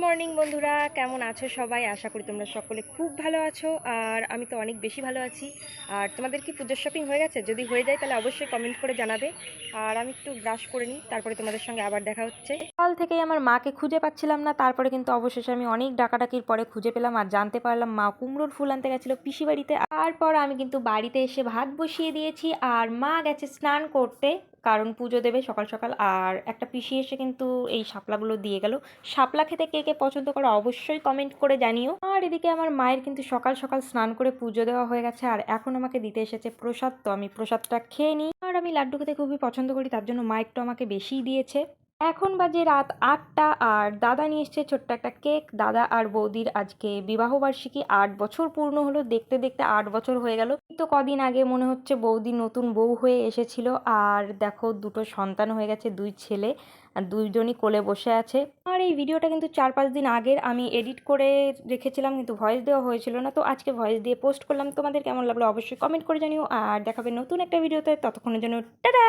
Morning বন্ধুরা, কেমন আছো সবাই? আশা করি তোমরা সকলে খুব ভালো আছো। আর আমি তো অনেক বেশি ভালো আছি। আর তোমাদের কি পুজোর শপিং হয়ে গেছে? যদি হয়ে যায় তাহলে অবশ্যই কমেন্ট করে জানাবে। আর আমি একটু ব্রাশ করে নিই, তারপরে তোমাদের সঙ্গে আবার দেখা হচ্ছে। সকাল থেকেই আমার মাকে খুঁজে পাচ্ছিলাম না, তারপরে কিন্তু অবশেষে আমি অনেক ডাকাডাকির পরে খুঁজে পেলাম আর জানতে পারলাম মা কুমড়োর ফুল আনতে গেছিলো পিসি বাড়িতে। তারপর আমি কিন্তু বাড়িতে এসে ভাত বসিয়ে দিয়েছি আর মা গেছে স্নান করতে, কারণ পুজো দেবে সকাল সকাল। আর একটা পিসি এসে কিন্তু এই শাপলাগুলো দিয়ে গেল। শাপলা খেতে কে কে পছন্দ করো অবশ্যই কমেন্ট করে জানিও। আর এদিকে আমার মায়ের কিন্তু সকাল সকাল স্নান করে পুজো দেওয়া হয়ে গেছে আর এখন আমাকে দিতে এসেছে প্রসাদ, তো আমি প্রসাদটা খেয়ে নিই। আর আমি লাড্ডু খেতে খুবই পছন্দ করি, তার জন্য মা একটু আমাকে বেশিই দিয়েছে। এখন বাজে রাত ৮টা আর দাদা নিয়ে এসছে ছোট্ট একটা কেক। দাদা আর বৌদির আজকে বিবাহবার্ষিকী, ৮ বছর পূর্ণ হলো। দেখতে দেখতে ৮ বছর হয়ে গেল। তো কদিন আগে মনে হচ্ছে বৌদি নতুন বউ হয়ে এসেছিল। আর দেখো দুটো সন্তান হয়ে গেছে, দুই ছেলে, আর দুইজনই কোলে বসে আছে। আর এই ভিডিওটা কিন্তু ৪-৫ দিন আগের আমি এডিট করে রেখেছিলাম, কিন্তু ভয়েস দেওয়া হয়েছিল না, তো আজকে ভয়েস দিয়ে পোস্ট করলাম। তোমাদের কেমন লাগলো অবশ্যই কমেন্ট করে জানিও। আর দেখাবে নতুন একটা ভিডিওতে, ততক্ষণের জন্য টাটা।